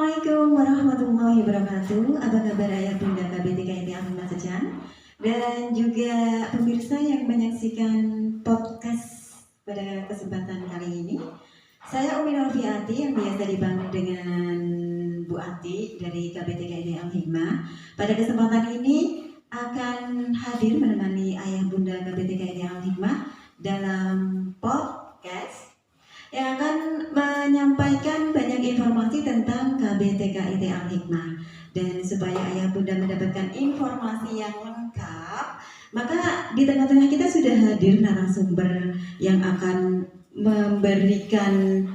Assalamualaikum warahmatullahi wabarakatuh. Apa kabar ayah bunda KBTKIT Al-Hikmah Sejam dan juga pemirsa yang menyaksikan podcast pada kesempatan kali ini. Saya Umi Norfiati yang biasa dipanggil dengan Bu Ati dari KBTKIT Al-Hikmah. Pada kesempatan ini akan hadir menemani ayah bunda KBTKIT Al-Hikmah dalam podcast yang akan menyampaikan banyak informasi tentang KBTKIT Al-Hikmah. Dan supaya ayah bunda mendapatkan informasi yang lengkap, maka di tengah-tengah kita sudah hadir narasumber yang akan memberikan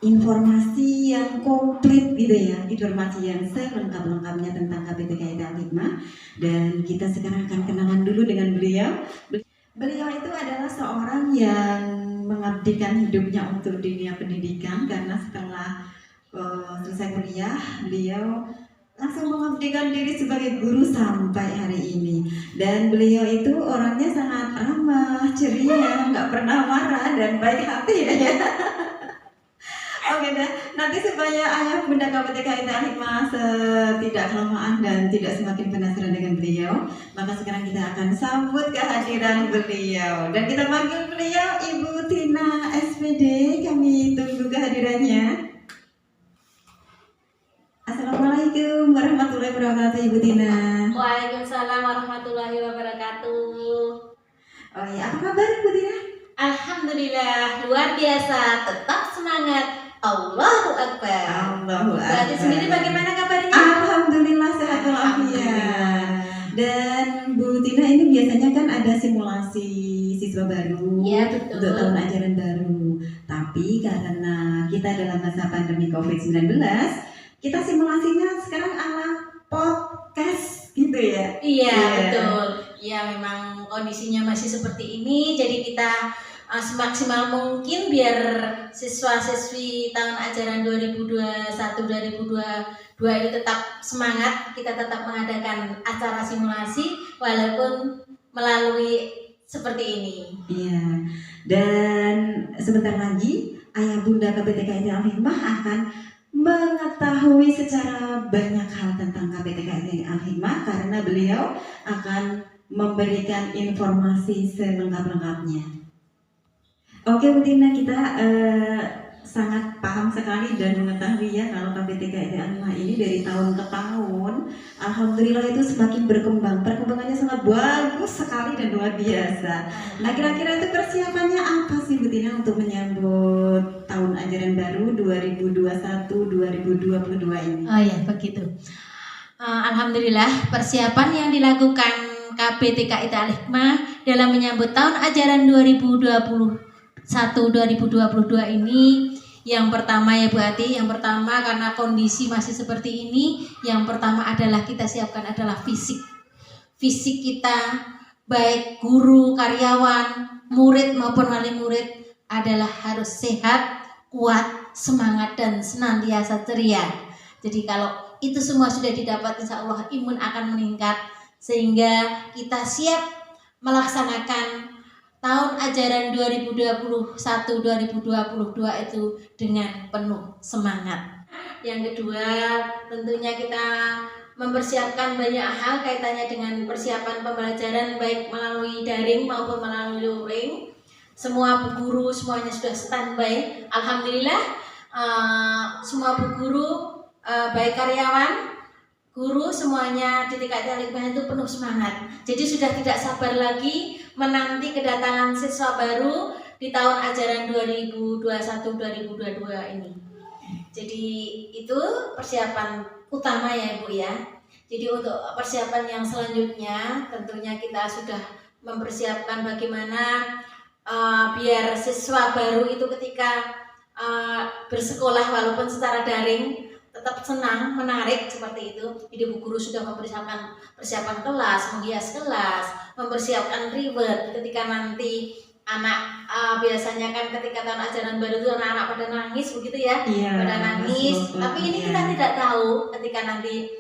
informasi yang komplit gitu ya, informasi yang selengkap-lengkapnya tentang KBTKIT Al-Hikmah. Dan kita sekarang akan kenalan dulu dengan beliau. Beliau itu adalah seorang yang mengabdikan hidupnya untuk dunia pendidikan, karena setelah selesai kuliah beliau langsung mengabdikan diri sebagai guru sampai hari ini. Dan beliau itu orangnya sangat ramah, ceria, nggak pernah marah dan baik hati ya. Oke deh, nanti supaya ayah bunda KBTKIT Al-Hikmah tidak kelamaan dan tidak semakin penasaran dengan beliau, maka sekarang kita akan sambut kehadiran beliau. Dan kita panggil beliau Ibu Tina SPD. Kami tunggu kehadirannya. Assalamualaikum warahmatullahi wabarakatuh, Ibu Tina. Waalaikumsalam warahmatullahi wabarakatuh. Oh iya, apa kabar Ibu Tina? Alhamdulillah, luar biasa, tetap semangat. Allahu Akbar. Allahu Akbar. Berarti sendiri bagaimana kabarnya? Alhamdulillah sehat walafiat. Dan Bu Tina ini biasanya kan ada simulasi siswa baru untuk tahun ajaran baru. Tapi karena kita dalam masa pandemi COVID-19, kita simulasinya sekarang ala podcast gitu ya. Iya, betul. Ya memang kondisinya masih seperti ini, jadi kita semaksimal mungkin biar siswa-siswi tahun ajaran 2021-2022 itu tetap semangat. Kita tetap mengadakan acara simulasi walaupun melalui seperti ini. Iya. Dan sebentar lagi ayah bunda KBTKIT Al-Hikmah akan mengetahui secara banyak hal tentang KBTKIT Al-Hikmah, karena beliau akan memberikan informasi selengkap-lengkapnya. Oke Bu Tina, kita sangat paham sekali dan mengetahui ya kalau KBTKIT Al-Hikmah ini dari tahun ke tahun alhamdulillah itu semakin berkembang. Perkembangannya sangat bagus sekali dan luar biasa. Nah, kira-kira itu persiapannya apa sih Bu Tina untuk menyambut tahun ajaran baru 2021-2022 ini? Oh ya, begitu. Alhamdulillah, persiapan yang dilakukan KBTKIT Al-Hikmah dalam menyambut tahun ajaran 2021-2022 ini, yang pertama ya Bu Ati, yang pertama karena kondisi masih seperti ini, yang pertama adalah kita siapkan adalah fisik kita, baik guru, karyawan, murid maupun wali murid adalah harus sehat, kuat, semangat dan senantiasa ceria. Jadi kalau itu semua sudah didapat, insya Allah imun akan meningkat sehingga kita siap melaksanakan tahun ajaran 2021-2022 itu dengan penuh semangat. Yang kedua, tentunya kita mempersiapkan banyak hal kaitannya dengan persiapan pembelajaran baik melalui daring maupun melalui luring. Semua bu guru semuanya sudah standby. Alhamdulillah, semua bu guru baik karyawan, guru semuanya di TKIT Al-Hikmah itu penuh semangat. Jadi sudah tidak sabar lagi menanti kedatangan siswa baru di tahun ajaran 2021-2022 ini. Jadi itu persiapan utama ya Bu ya. Jadi untuk persiapan yang selanjutnya tentunya kita sudah mempersiapkan bagaimana biar siswa baru itu ketika bersekolah walaupun secara daring tetap senang, menarik seperti itu. Jadi bu guru sudah mempersiapkan persiapan kelas, menghias kelas, mempersiapkan reward ketika nanti anak biasanya kan ketika tahun ajaran baru itu anak-anak pada nangis begitu ya, pada nangis. Tapi ini kita tidak tahu ketika nanti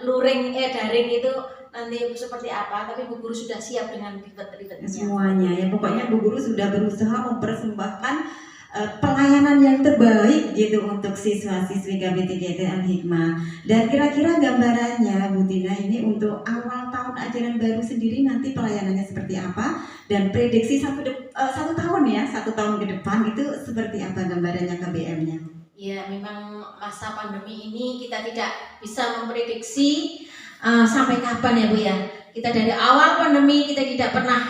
luring daring itu nanti seperti apa, tapi bu guru sudah siap dengan reward-rewardnya semuanya ya. Pokoknya bu guru sudah berusaha mempersembahkan pelayanan yang terbaik gitu untuk siswa-siswi KBTKIT Al-Hikmah. Dan kira-kira gambarannya Bu Tina ini untuk awal tahun ajaran baru sendiri nanti pelayanannya seperti apa, dan prediksi satu tahun ya, 1 tahun ke depan itu seperti apa gambarannya KBM-nya? Ya, memang masa pandemi ini kita tidak bisa memprediksi sampai kapan ya Bu ya. Kita dari awal pandemi kita tidak pernah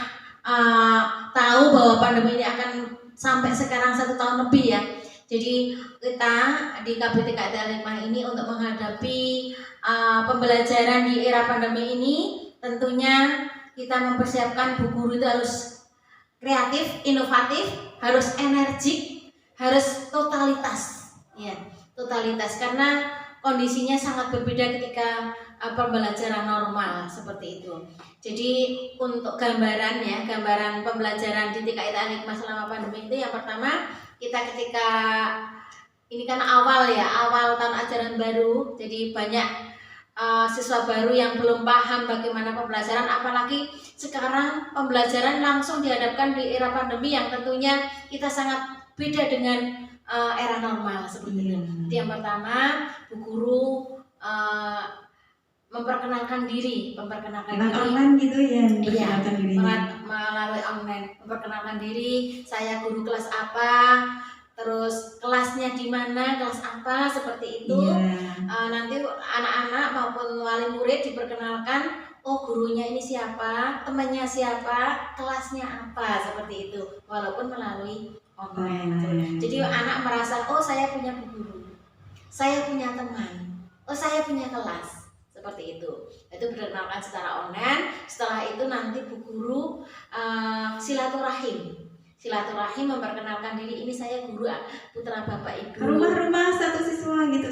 tahu bahwa pandemi ini akan sampai sekarang 1 tahun lebih ya. Jadi kita di KBTKIT Al-Hikmah ini untuk menghadapi pembelajaran di era pandemi ini, tentunya kita mempersiapkan bu guru itu harus kreatif, inovatif, harus energik, harus totalitas. Ya, totalitas karena kondisinya sangat berbeda ketika pembelajaran normal seperti itu. Jadi untuk gambaran pembelajaran di TKIT Al-Hikmah selama pandemi itu, yang pertama kita ketika ini kan awal tahun ajaran baru, jadi banyak siswa baru yang belum paham bagaimana pembelajaran, apalagi sekarang pembelajaran langsung dihadapkan di era pandemi yang tentunya kita sangat beda dengan era normal seperti itu. Jadi yang pertama bu guru memperkenalkan diri online gitu ya, memperkenalkan dirinya melalui online, memperkenalkan diri, saya guru kelas apa, terus kelasnya di mana, kelas apa, seperti itu. Nanti anak-anak maupun wali murid diperkenalkan, oh gurunya ini siapa, temannya siapa, kelasnya apa, seperti itu, walaupun melalui online. Jadi anak merasa, oh saya punya guru, saya punya teman, oh saya punya kelas, seperti itu. Itu diperkenalkan secara online. Setelah itu nanti bu guru silaturahim memperkenalkan diri, ini saya guru putra bapak ibu. Rumah-rumah satu siswa gitu,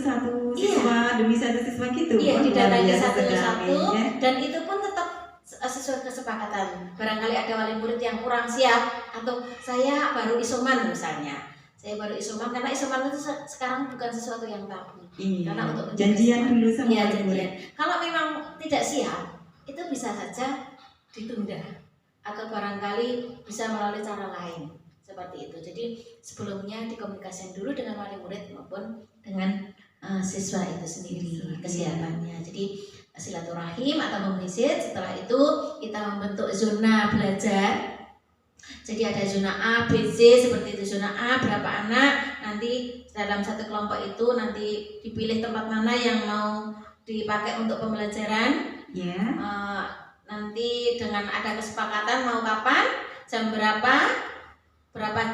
siswa demi satu siswa gitu. Iya, didatangi satu-satu ya. Dan itu pun tetap sesuai kesepakatan. Barangkali ada wali murid yang kurang siap, atau saya baru isoman misalnya. Saya baru isoman, karena isoman itu sekarang bukan sesuatu yang tabu. Karena untuk janjian dulu sama wali murid. Kalau memang tidak siap, itu bisa saja ditunda atau barangkali bisa melalui cara lain seperti itu. Jadi sebelumnya dikomunikasikan dulu dengan wali murid maupun dengan siswa itu sendiri kesiapannya. Jadi silaturahim atau memvisit. Setelah itu kita membentuk zona belajar. Jadi ada zona A, B, C seperti itu. Zona A berapa anak, nanti dalam satu kelompok itu nanti dipilih tempat mana yang mau dipakai untuk pembelajaran. Nanti dengan ada kesepakatan mau kapan, jam berapa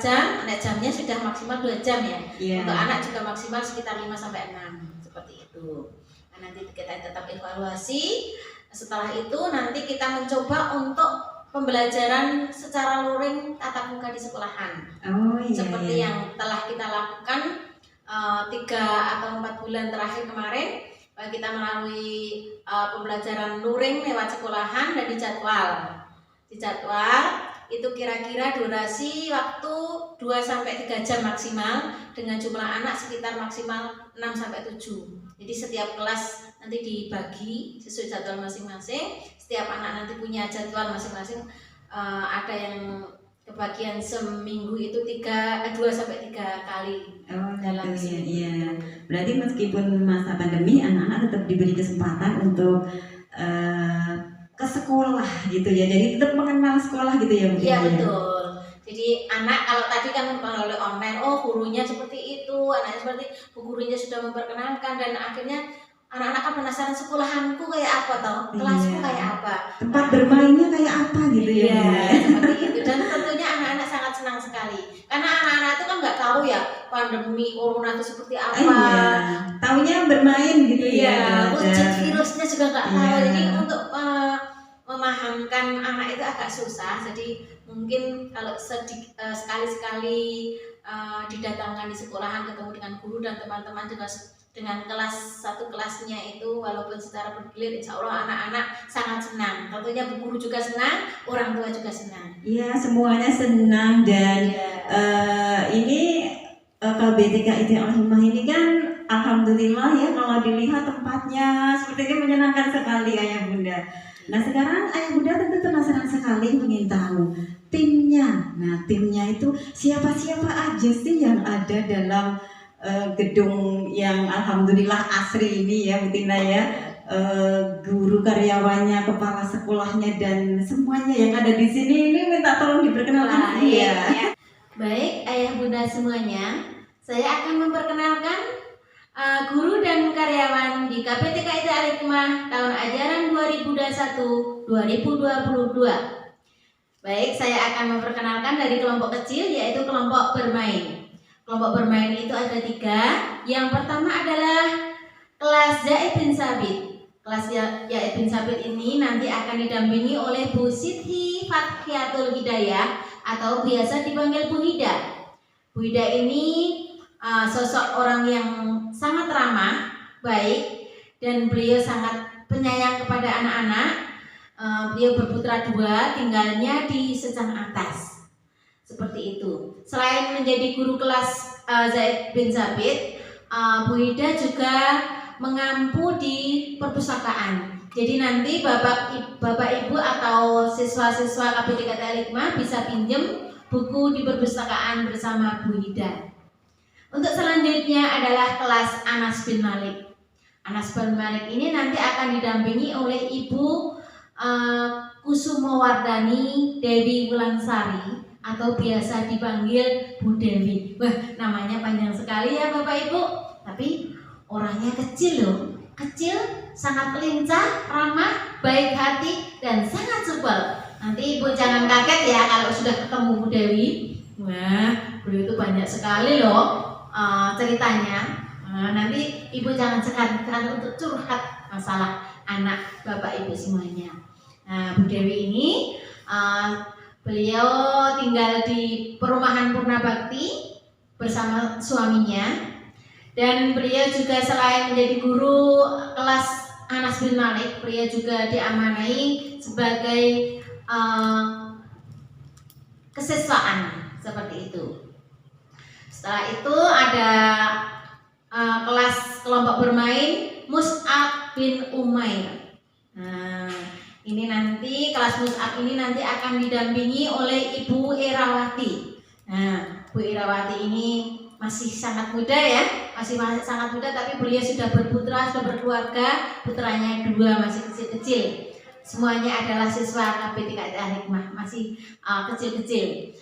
jam. Nah, jamnya sudah maksimal 2 jam ya. Untuk anak juga maksimal sekitar 5-6 seperti itu. Nah, nanti kita tetap evaluasi. Setelah itu nanti kita mencoba untuk pembelajaran secara luring tatap muka di sekolahan. Seperti yang telah kita lakukan 3 atau 4 bulan terakhir kemarin. Kita melalui pembelajaran luring lewat sekolahan dan dijadwal itu kira-kira durasi waktu 2-3 jam maksimal, dengan jumlah anak sekitar maksimal 6-7. Jadi setiap kelas nanti dibagi sesuai jadwal masing-masing. Setiap anak nanti punya jadwal masing-masing. Ada yang kebagian seminggu itu 2-3 kali dalam seminggu. Berarti meskipun masa pandemi, anak-anak tetap diberi kesempatan untuk ke sekolah gitu ya. Jadi tetap mengenal sekolah gitu ya. Iya betul. Jadi anak kalau tadi kan melalui online, oh gurunya seperti itu, anaknya seperti gurunya sudah memperkenalkan, dan akhirnya anak-anak kan penasaran, sekolahanku kayak apa toh, kelasku kayak apa, tempat bermainnya kayak apa gitu ya. Seperti itu. Dan tentunya anak-anak sangat senang sekali, karena anak-anak itu kan nggak tahu ya pandemi corona itu seperti apa. Taunya bermain gitu wujud virusnya juga nggak tahu. Jadi untuk memahamkan anak itu agak susah. Jadi mungkin kalau sekali-sekali didatangkan di sekolahan, ketemu dengan guru dan teman-teman juga dengan satu kelasnya itu, walaupun secara bergilir, insya Allah anak-anak sangat senang. Tentunya bu guru juga senang, orang tua juga senang. Iya, semuanya senang. Dan ini KBTKIT Al-Hikmah ini kan alhamdulillah ya, kalau dilihat tempatnya sepertinya menyenangkan sekali Ayah Bunda. Nah sekarang Ayah Bunda tentu penasaran sekali ingin tahu timnya. Nah timnya itu siapa-siapa aja sih yang ada dalam gedung yang alhamdulillah asri ini ya Bu Tina ya. Guru karyawannya, kepala sekolahnya dan semuanya yang ada di sini ini minta tolong diperkenalkan. Baik, ya. Baik, Ayah Bunda semuanya, saya akan memperkenalkan guru dan karyawan di KPTKIT Al-Hikmah tahun ajaran 2021-2022. Baik, saya akan memperkenalkan dari kelompok kecil yaitu kelompok bermain. Kelompok bermain itu ada 3. Yang pertama adalah kelas Zaid bin Sabit. Kelas Zaid bin Sabit ini nanti akan didampingi oleh Bu Siti Fathiatul Hidayah atau biasa dipanggil Bu Hida. Bu Hida ini sosok orang yang sangat ramah, baik, dan beliau sangat penyayang kepada anak-anak. Beliau berputra 2, tinggalnya di Secang Atas. Seperti itu. Selain menjadi guru kelas Zaid bin Sabit, Bu Hida juga mengampu di perpustakaan. Jadi nanti Bapak Ibu atau siswa-siswa KPTKIT Al-Hikmah bisa pinjam buku di perpustakaan bersama Bu Hida. Untuk selanjutnya adalah kelas Anas bin Malik. Anas bin Malik ini nanti akan didampingi oleh Ibu Kusumowardani Dewi Wulansari atau biasa dipanggil Bu Dewi. Wah, namanya panjang sekali ya Bapak Ibu. Tapi orangnya kecil loh. Kecil, sangat lincah, ramah, baik hati, dan sangat supel. Nanti Ibu jangan kaget ya kalau sudah ketemu Bu Dewi. Wah, beliau itu banyak sekali loh ceritanya. Nanti Ibu jangan segan-segan untuk curhat masalah anak Bapak Ibu semuanya. Nah, Bu Dewi ini beliau tinggal di perumahan Purna Bakti bersama suaminya. Dan beliau juga selain menjadi guru kelas Anas bin Malik, beliau juga diamanai sebagai kesiswaan seperti itu. Setelah itu ada kelas kelompok bermain Mus'ab bin Umair. Nah, ini nanti kelas Mus'ab ini nanti akan didampingi oleh Ibu Irawati. Nah, Bu Irawati ini masih sangat muda ya, masih sangat muda, tapi beliau sudah berputra, sudah berkeluarga, putranya 2 masih kecil-kecil. Semuanya adalah siswa KPTKIT Al-Hikmah, masih kecil-kecil.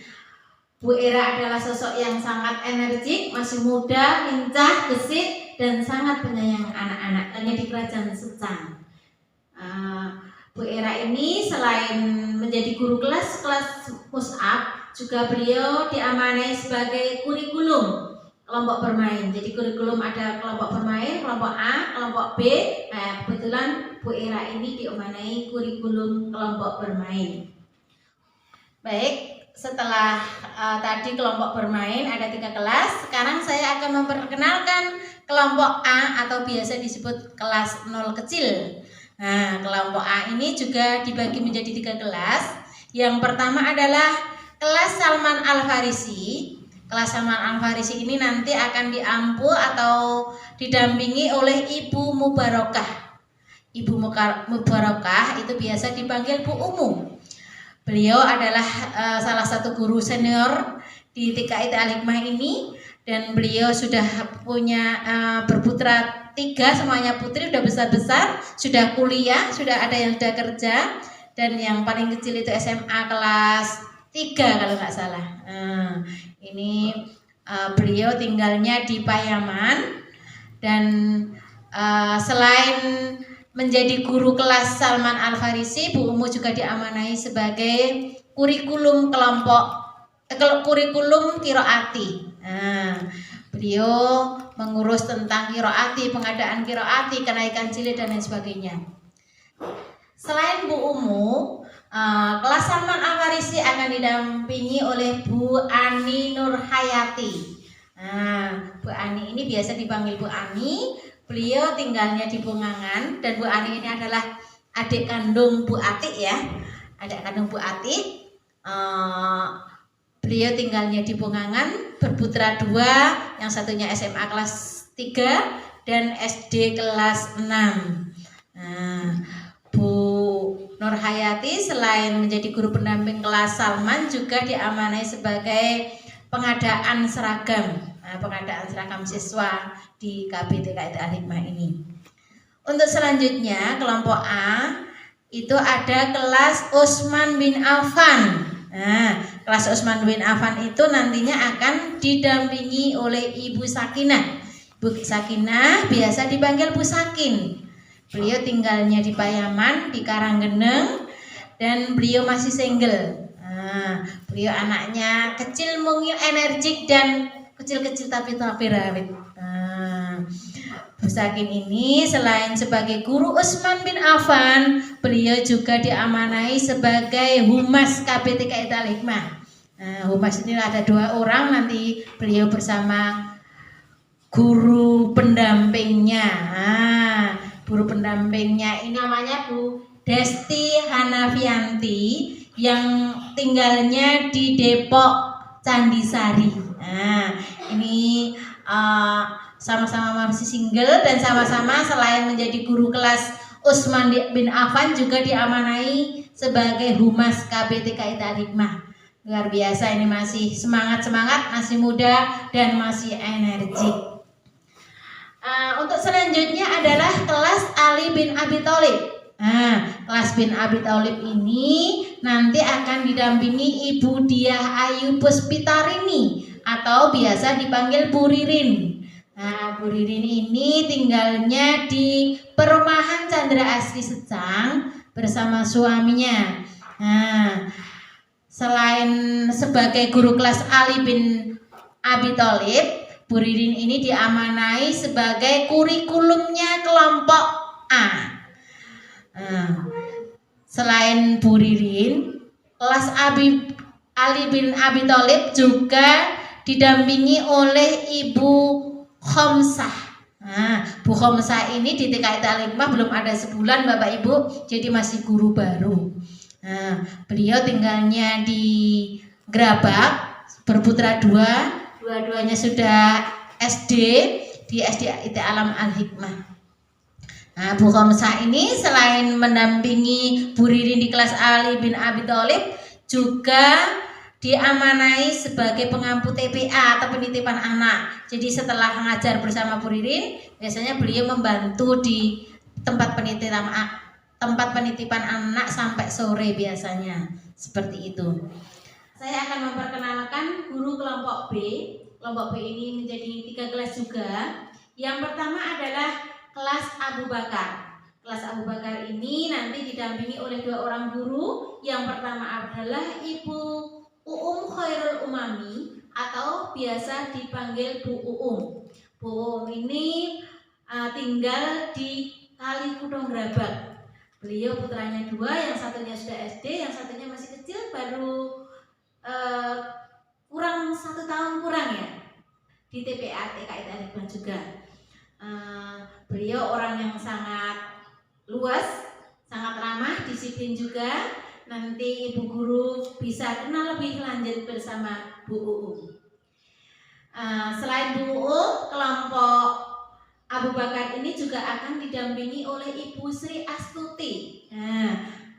Bu Era adalah sosok yang sangat energik, masih muda, lincah, gesit, dan sangat penyayang anak-anak. Hanya di Kerajaan Secang. Bu Era ini selain menjadi guru kelas Mus'ab, juga beliau diamanai sebagai kurikulum kelompok bermain. Jadi kurikulum ada kelompok bermain, kelompok A, kelompok B. Nah, kebetulan Bu Era ini diamanai kurikulum kelompok bermain. Baik, setelah tadi kelompok bermain ada 3 kelas. Sekarang saya akan memperkenalkan kelompok A atau biasa disebut kelas 0 kecil. Nah, kelompok A ini juga dibagi menjadi 3 kelas. Yang pertama adalah kelas Salman Al-Farisi. Kelas Salman Al-Farisi ini nanti akan diampu atau didampingi oleh Ibu Mubarokah. Ibu Mubarokah itu biasa dipanggil Bu Umu. Beliau adalah salah satu guru senior di TKIT Al-Hikmah ini, dan beliau sudah punya berputra 3, semuanya putri, sudah besar-besar, sudah kuliah, sudah ada yang sudah kerja, dan yang paling kecil itu SMA kelas 3 kalau nggak salah. Ini beliau tinggalnya di Payaman, dan selain menjadi guru kelas Salman Al-Farisi, Bu Umu juga diamanai sebagai kurikulum kurikulum Qiraati. Beliau mengurus tentang qiraati, pengadaan qiraati, kenaikan jilid dan lain sebagainya. Selain Bu Umu, kelas Salman Al-Farisi akan didampingi oleh Bu Ani Nurhayati. Bu Ani ini biasa dipanggil Bu Ani. Beliau tinggalnya di Bungangan, dan Bu Ani ini adalah adik kandung Bu Atik ya, adik kandung Bu Atik. Beliau tinggalnya di Bungangan, berputra 2, yang satunya SMA kelas 3 dan SD kelas 6. Bu Nur Hayati selain menjadi guru pendamping kelas Salman juga diamanai sebagai pengadaan seragam siswa di KBTKIT Al-Hikmah ini. Untuk selanjutnya kelompok A itu ada kelas Utsman bin Affan. Nah, kelas Utsman bin Affan itu nantinya akan didampingi oleh Ibu Sakinah. Bu Sakinah biasa dipanggil Bu Sakin. Beliau tinggalnya di Payaman, di Karanggeneng, dan beliau masih single. Nah, beliau anaknya kecil, mungil, energik, dan kecil-kecil tapi rawit. Nah, Bu Sakin ini selain sebagai guru Utsman bin Affan, beliau juga diamanai sebagai humas KBTKIT Al-Hikmah. Nah, humas ini ada 2 orang, nanti beliau bersama guru pendampingnya. Nah, guru pendampingnya ini namanya Bu Desti Hanafianti yang tinggalnya di Depok Candisari. Nah, ini sama-sama masih single dan sama-sama selain menjadi guru kelas Utsman bin Affan juga diamanai sebagai humas KBTKIT Al-Hikmah. Luar biasa, ini masih semangat, masih muda dan masih energik. Untuk selanjutnya adalah kelas Ali bin Abi Thalib. Nah, kelas bin Abi Thalib ini nanti akan didampingi Ibu Diah Ayu Puspitarini atau biasa dipanggil Bu Ririn. Nah, Bu Ririn ini tinggalnya di Perumahan Chandra Asri Secang bersama suaminya. Nah, selain sebagai guru kelas Ali bin Abi Thalib, Bu Ririn ini diamanai sebagai kurikulumnya kelompok A. Selain Bu Ririn, kelas Ali bin Abi Thalib juga didampingi oleh Ibu Khomsah. Bu Khomsah ini di TKIT Al-Hikmah belum ada sebulan Bapak Ibu, jadi masih guru baru. Beliau tinggalnya di Gerabak, berputra 2. Dua-duanya sudah SD di SDIT Alam Al-Hikmah. Nah, Bu Khomsah ini selain mendampingi Bu Ririn di kelas Ali bin Abi Thalib juga diamanai sebagai pengampu TPA atau penitipan anak. Jadi setelah mengajar bersama Bu Ririn, biasanya beliau membantu di tempat penitipan anak sampai sore biasanya. Seperti itu. Saya akan memperkenalkan guru kelompok B. Kelompok B ini menjadi 3 kelas juga. Yang pertama adalah kelas Abu Bakar. Kelas Abu Bakar ini nanti didampingi oleh 2 orang guru. Yang pertama adalah Ibu Uum Khairul Umami atau biasa dipanggil Bu Uum. Bu Uum ini tinggal di Kalikutong Gerabak. Beliau putranya 2, yang satunya sudah SD, yang satunya masih kecil, baru kurang 1 tahun kurang ya di TPA TKIT Al-Hikmah juga. Beliau orang yang sangat luas, sangat ramah, disiplin juga. Nanti Ibu Guru bisa kenal lebih lanjut bersama Bu Uum. Selain Bu Uum, kelompok Abu Bakar ini juga akan didampingi oleh Ibu Sri Astuti.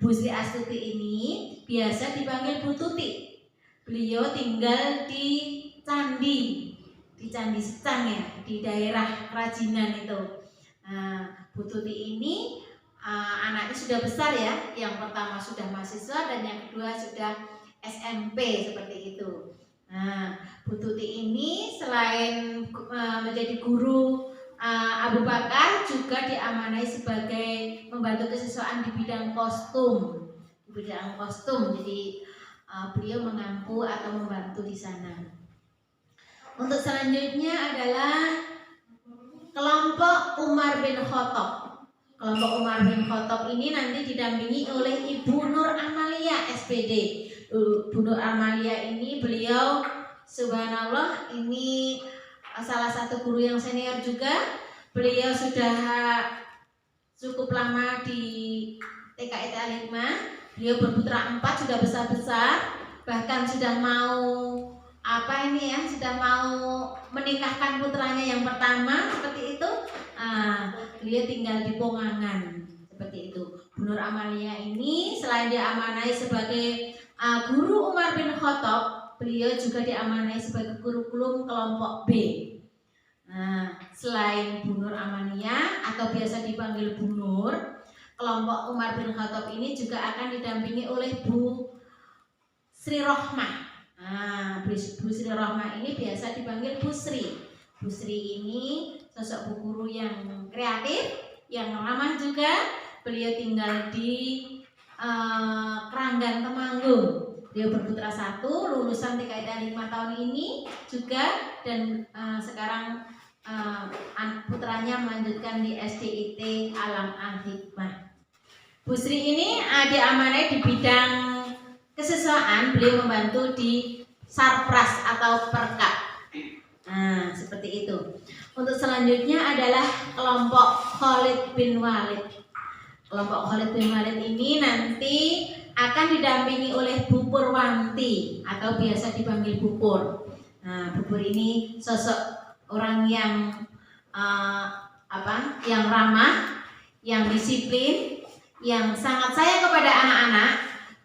Bu Sri Astuti ini biasa dipanggil Bu Tuti. Beliau tinggal di Candi Secang ya, di daerah Kerajinan itu. Bu Tuti ini anaknya sudah besar ya, yang pertama sudah mahasiswa dan yang kedua sudah SMP seperti itu. Bu Tuti ini selain menjadi guru Abu Bakar juga diamanai sebagai membantu kesiswaan di bidang kostum. Jadi beliau mengampu atau membantu di sana. Untuk selanjutnya adalah kelompok Umar bin Khattab. Kelompok Umar bin Khattab ini nanti didampingi oleh Ibu Nur Amalia SPD. Bu Nur Amalia ini beliau subhanallah ini salah satu guru yang senior juga. Beliau sudah cukup lama di TKIT Al-Hikmah. Beliau berputra 4, sudah besar-besar, bahkan sudah mau sudah mau menikahkan putranya yang pertama seperti itu. Beliau tinggal di Pongangan seperti itu. Bu Bu Nur Amalia ini selain diamanai sebagai guru Umar bin Khattab, beliau juga diamanai sebagai kurikulum kelompok B. Nah, selain Bu Nur Amalia atau biasa dipanggil Bu Nur, kelompok Umar bin Khattab ini juga akan didampingi oleh Bu Sri Rohmah. Nah, Bu Sri Rohmah ini biasa dipanggil Bu Sri. Bu Sri ini sosok bu guru yang kreatif, yang ramah juga. Beliau tinggal di Keranggan Temanggung. Beliau berputra 1, lulusan TKIT 5 tahun ini juga, dan sekarang putranya melanjutkan di SDIT Alam Al-Hikmah. Bu Sri ini diamanai di bidang kesiswaan. Beliau membantu di Sarpras atau Perkap. Nah, seperti itu. Untuk selanjutnya adalah kelompok Khalid bin Walid. Kelompok Khalid bin Walid ini nanti akan didampingi oleh Bu Purwanti atau biasa dipanggil Bu Pur. Nah, Bu Pur ini sosok orang yang yang ramah, yang disiplin, yang sangat sayang kepada anak-anak.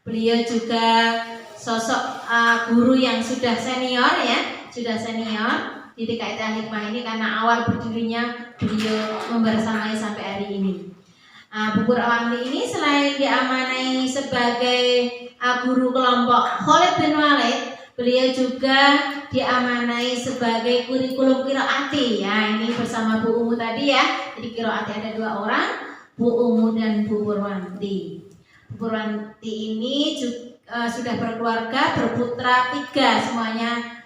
Beliau juga sosok guru yang sudah senior ya, sudah senior di TKIT Al-Hikmah ini karena awal berdirinya beliau membersamai sampai hari ini. Bu Purwanti ini selain diamanai sebagai guru kelompok Khalid bin Walid, beliau juga diamanai sebagai kurikulum qiraati ya, ini bersama Bu Umu tadi ya. Jadi qiraati ada 2 orang, Bu Umu dan Bu Purwanti. Bu Purwanti ini juga, sudah berkeluarga, berputra 3, semuanya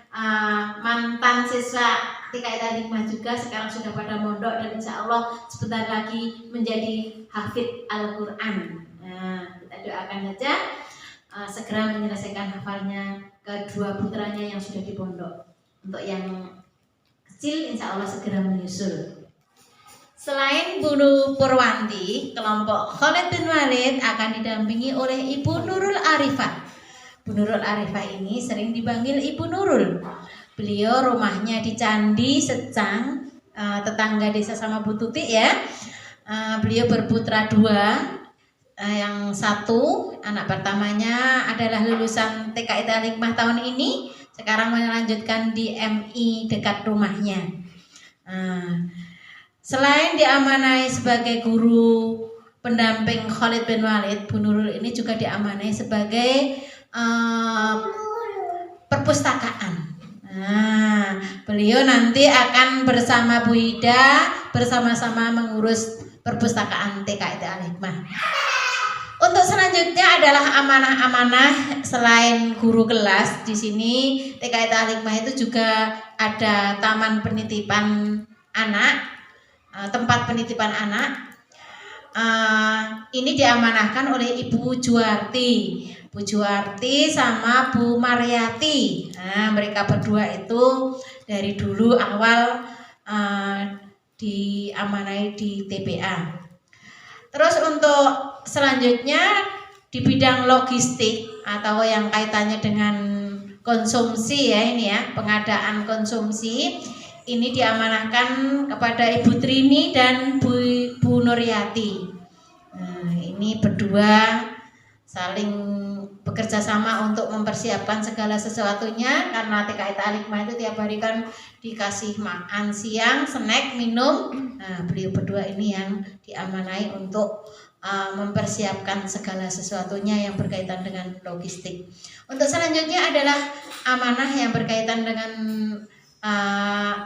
mantan siswa TKIT Al-Hikmah juga, sekarang sudah pada mondok dan insya Allah sebentar lagi menjadi hafid Al-Quran. Nah, kita doakan saja segera menyelesaikan hafalnya kedua putranya yang sudah di pondok. Untuk yang kecil insya Allah segera menyusul. Selain Bu Purwanti, kelompok Khalid bin Walid akan didampingi oleh Ibu Nurul Arifah. Bu Nurul Arifah ini sering dipanggil Ibu Nurul. Beliau rumahnya di Candi Secang, tetangga desa sama Bu Tuti ya. Beliau berputra 2, yang 1 anak pertamanya adalah lulusan TKIT Al-Hikmah tahun ini, sekarang melanjutkan di MI dekat rumahnya. Selain diamanai sebagai guru pendamping Khalid bin Walid, Bu Nurul ini juga diamanai sebagai perpustakaan. Nah, beliau nanti akan bersama Bu Ida bersama-sama mengurus perpustakaan TKIT Al-Hikmah. Untuk selanjutnya adalah amanah-amanah selain guru kelas. Di sini TKIT Al-Hikmah itu juga ada taman penitipan anak, tempat penitipan anak. Ini diamanahkan oleh Ibu Juwarti. Bu Juwarti sama Bu Mariati. Nah, mereka berdua itu dari dulu awal diamanai di TPA. Terus untuk selanjutnya di bidang logistik atau yang kaitannya dengan konsumsi ya, ini ya, pengadaan konsumsi, ini diamanahkan kepada Ibu Trini dan Bu Nuryati. Nah, ini berdua saling bekerja sama untuk mempersiapkan segala sesuatunya, karena TKIT Al-Hikmah itu tiap hari kan dikasih makan siang, snack, minum. Nah, beliau berdua ini yang diamanai untuk mempersiapkan segala sesuatunya yang berkaitan dengan logistik. Untuk selanjutnya adalah amanah yang berkaitan dengan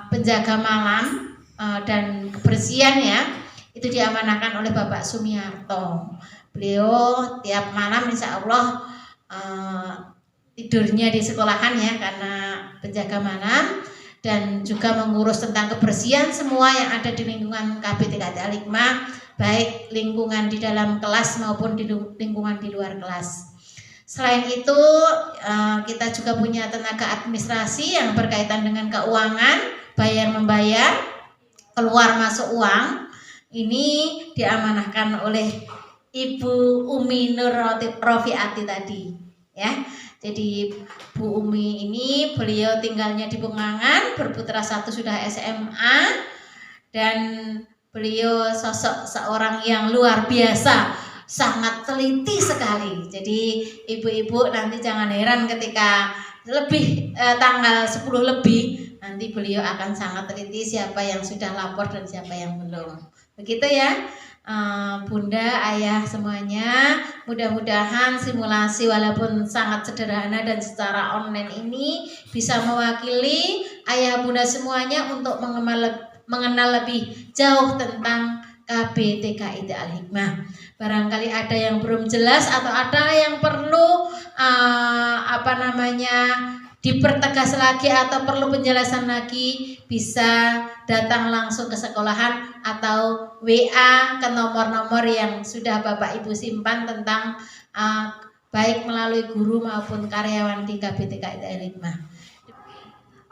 penjaga malam dan kebersihan ya. Itu diamanahkan oleh Bapak Sumiarto. Beliau tiap malam insya Allah tidurnya di sekolahan ya, karena penjaga malam, dan juga mengurus tentang kebersihan semua yang ada di lingkungan KB TKIT Al-Hikmah, baik lingkungan di dalam kelas maupun di lingkungan di luar kelas. Selain itu kita juga punya tenaga administrasi yang berkaitan dengan keuangan, bayar membayar, keluar masuk uang. Ini diamanahkan oleh Ibu Umi Nur Rofiati tadi ya. Jadi Bu Umi ini beliau tinggalnya di Pengangan, berputra 1 sudah SMA, dan beliau sosok seorang yang luar biasa, sangat teliti sekali. Jadi ibu-ibu nanti jangan heran ketika lebih tanggal 10 lebih nanti beliau akan sangat teliti siapa yang sudah lapor dan siapa yang belum. Begitu ya. Bunda, ayah semuanya, mudah-mudahan simulasi walaupun sangat sederhana dan secara online ini bisa mewakili ayah bunda semuanya untuk mengenal lebih jauh tentang KBTKIT Al-Hikmah. Barangkali ada yang belum jelas atau ada yang perlu dipertegas lagi atau perlu penjelasan lagi, bisa datang langsung ke sekolahan atau WA ke nomor-nomor yang sudah Bapak Ibu simpan tentang baik melalui guru maupun karyawan di KBTKIT Al-Hikmah.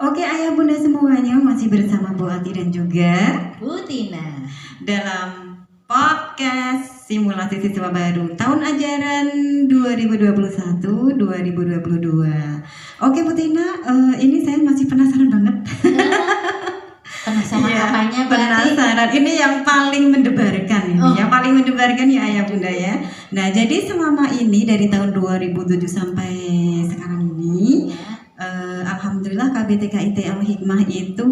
Oke, ayah bunda semuanya, masih bersama Bu Ati dan juga Bu Tina dalam podcast simulasi siswa baru tahun ajaran 2021-2022. Oke Bu Tina, ini saya masih penasaran banget. Penasaran ya, apanya berarti? Penasaran, ini yang paling mendebarkan ini, yang paling mendebarkan ya ayah bunda ya. Nah jadi selama ini dari tahun 2007 sampai sekarang ini alhamdulillah KBTKIT Al-Hikmah itu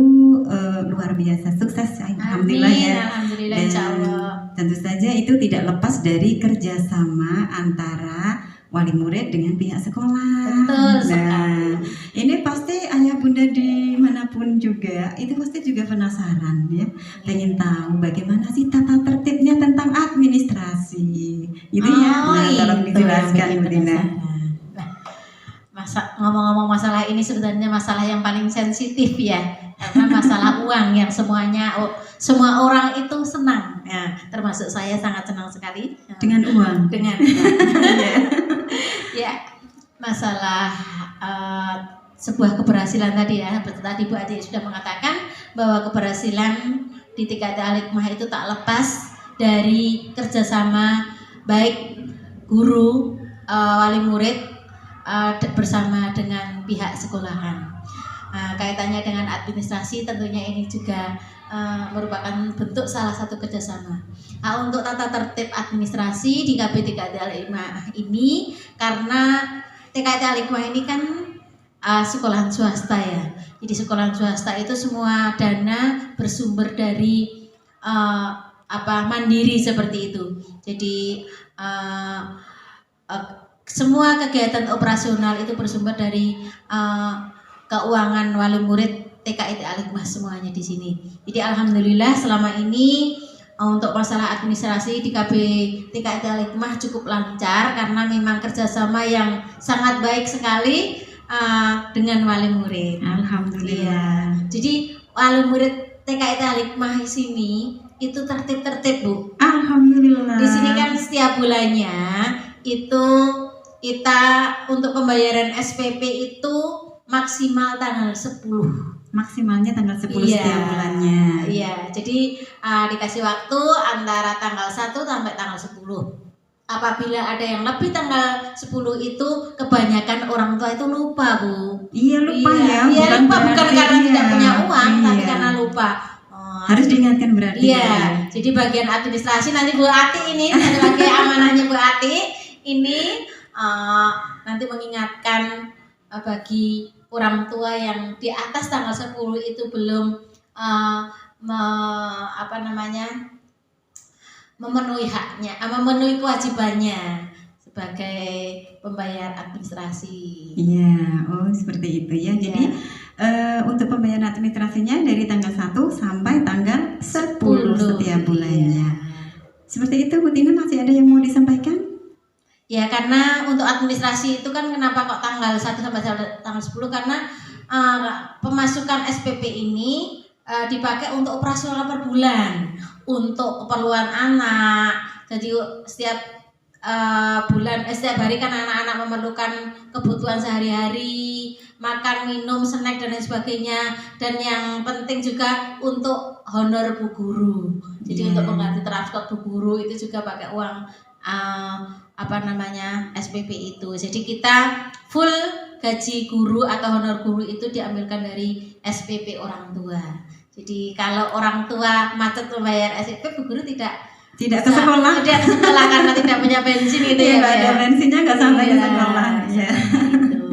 luar biasa sukses, alhamdulillah. Amin, ya. Alhamdulillah, Dan insyaallah. tentu saja itu tidak lepas dari kerjasama antara wali murid dengan pihak sekolah. Betul Nah, sekali. ini pasti ayah bunda dimanapun juga itu pasti juga penasaran ya, pengen tahu bagaimana sih tata tertibnya tentang administrasi, gitu ya. Nah, tolong dijelaskan Bu Tina. Ngomong-ngomong masalah ini sebenarnya masalah yang paling sensitif ya, karena masalah uang yang semua orang itu senang ya, termasuk saya sangat senang sekali Dengan uang. dengan ya masalah sebuah keberhasilan tadi ya, tadi Bu Adi sudah mengatakan bahwa keberhasilan di TKIT Al-Hikmah itu tak lepas dari kerjasama baik guru, wali murid bersama dengan pihak sekolahan. Kaitannya dengan administrasi tentunya ini juga merupakan bentuk salah satu kerjasama. Untuk tata tertib administrasi di KBTKIT Al-Hikmah ini, karena TKIT Al-Hikmah ini kan sekolahan swasta ya. Jadi sekolahan swasta itu semua dana bersumber dari mandiri seperti itu. Jadi semua kegiatan operasional itu bersumber dari keuangan wali murid TKIT Al-Hikmah semuanya di sini. Jadi alhamdulillah selama ini untuk masalah administrasi di TKIT Al-Hikmah cukup lancar karena memang kerjasama yang sangat baik sekali dengan wali murid. Alhamdulillah. Iya. Jadi wali murid TKIT Al-Hikmah sini itu tertib Bu. Alhamdulillah. Di sini kan setiap bulannya itu kita untuk pembayaran SPP itu maksimal tanggal 10. Maksimalnya tanggal 10 setiap bulannya. Iya, jadi dikasih waktu antara tanggal 1 sampai tanggal 10. Apabila ada yang lebih tanggal 10 itu kebanyakan orang tua itu lupa Bu. Iya lupa ya. Iya lupa bukan karena tidak punya uang, tapi iya, karena lupa. Harus diingatkan berarti. Iya, jadi bagian administrasi nanti Bu Ati ini sebagai amanahnya Bu Ati ini nanti mengingatkan bagi orang tua yang di atas tanggal 10 itu belum memenuhi haknya, memenuhi kewajibannya sebagai pembayar administrasi. Iya, oh seperti itu ya. Jadi untuk pembayaran administrasinya dari tanggal 1 sampai tanggal 10 setiap bulannya. Seperti itu Bu Tina, masih ada yang mau disampaikan? Ya karena untuk administrasi itu kan kenapa kok tanggal 1 sampai tanggal 10 karena pemasukan SPP ini dipakai untuk operasional per bulan untuk keperluan anak. Jadi setiap setiap hari kan anak-anak memerlukan kebutuhan sehari-hari, makan, minum, snack dan lain sebagainya. Dan yang penting juga untuk honor bu guru. Jadi untuk pengganti transport bu guru itu juga pakai uang SPP itu. Jadi kita full gaji guru atau honor guru itu diambilkan dari SPP orang tua. Jadi kalau orang tua macet membayar SPP, bu guru tidak Tidak ke sekolah. Tidak ke sekolah karena tidak punya bensin gitu ya. Nggak ada bensinnya, nggak sampai ke sekolah. Ya. Gitu.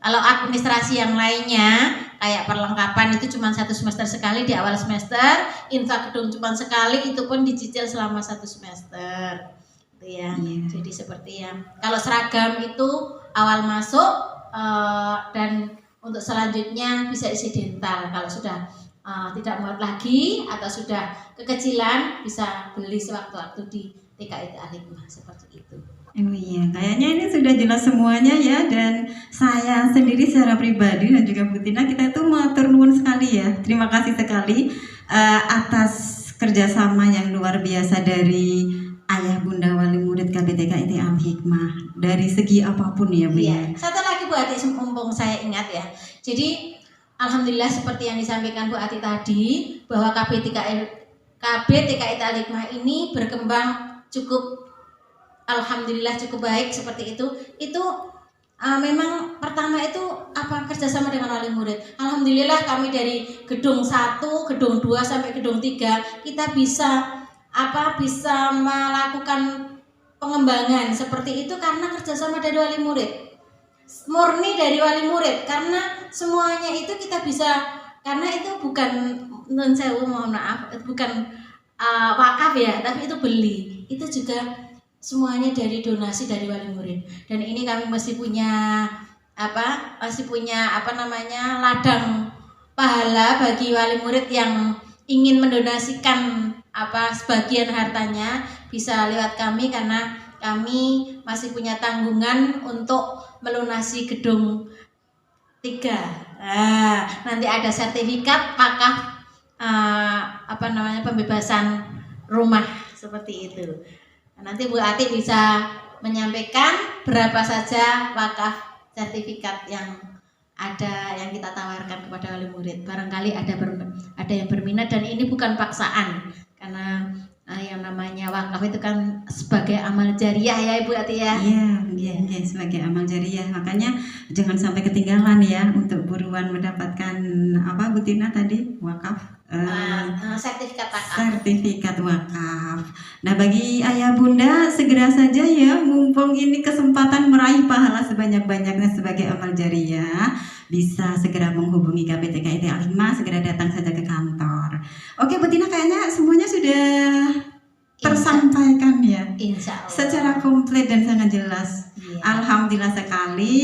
Kalau administrasi yang lainnya kayak perlengkapan itu cuma 1 semester sekali di awal semester, infak gedung cuma sekali, itu pun dicicil selama 1 semester. Gitu ya. Jadi seperti yang kalau seragam itu awal masuk dan untuk selanjutnya bisa insidental. Kalau sudah tidak muat lagi atau sudah kekecilan bisa beli sewaktu-waktu di TKIT Al-Hikmah seperti itu. Oh iya, kayaknya ini sudah jelas semuanya ya, dan saya sendiri secara pribadi dan juga Bu Tina, kita itu matur nuwun sekali ya. Terima kasih sekali atas kerjasama yang luar biasa dari Ayah Bunda Wali Murid KBTKIT Al-Hikmah dari segi apapun ya Bu ya. Satu lagi Bu Ati, mumpung saya ingat ya. Jadi alhamdulillah seperti yang disampaikan Bu Ati tadi, bahwa KBTKIT Al-Hikmah ini berkembang cukup, alhamdulillah cukup baik seperti itu. Itu memang pertama itu kerjasama dengan wali murid. Alhamdulillah kami dari gedung 1, gedung 2 sampai gedung 3 kita bisa melakukan pengembangan seperti itu karena kerjasama dari wali murid, murni dari wali murid, karena semuanya itu kita bisa, karena itu bukan bukan wakaf ya, tapi itu beli, itu juga semuanya dari donasi dari wali murid. Dan ini kami masih punya ladang pahala bagi wali murid yang ingin mendonasikan sebagian hartanya, bisa lewat kami karena kami masih punya tanggungan untuk melunasi gedung 3. Nanti ada sertifikat wakaf pembebasan rumah seperti itu. Nanti Bu Ati bisa menyampaikan berapa saja wakaf sertifikat yang ada yang kita tawarkan kepada wali murid. Barangkali ada yang berminat, dan ini bukan paksaan, karena yang namanya wakaf itu kan sebagai amal jariah ya Ibu Ati ya. Iya, sebagai amal jariah. Makanya jangan sampai ketinggalan ya untuk buruan mendapatkan Bu Tina tadi wakaf. Sertifikat wakaf. Nah, bagi ayah bunda segera saja ya, mumpung ini kesempatan meraih pahala sebanyak-banyaknya sebagai amal jariah, bisa segera menghubungi KBTKIT Al-Hikmah, segera datang saja ke kantor. Oke Bu Tina, kayaknya semuanya sudah tersampaikan ya, Insya Allah, secara komplit dan sangat jelas. Iya. Alhamdulillah sekali.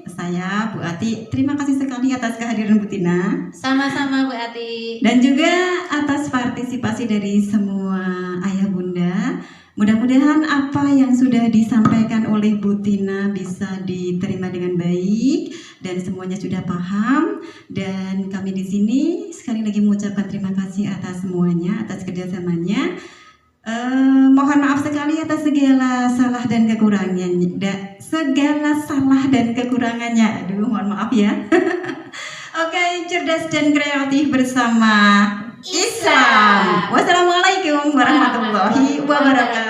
Saya Bu Ati, terima kasih sekali atas kehadiran Bu Tina. Sama-sama Bu Ati. Dan juga atas partisipasi dari semua ayah bunda. Mudah-mudahan apa yang sudah disampaikan oleh Bu Tina bisa diterima dengan baik dan semuanya sudah paham. Dan kami di sini sekali lagi mengucapkan terima kasih atas semuanya, atas kerjasamanya. Mohon maaf sekali atas segala salah dan kekurangannya. Aduh, mohon maaf ya. Oke, cerdas dan kreatif bersama Islam. Wassalamualaikum warahmatullahi wabarakatuh.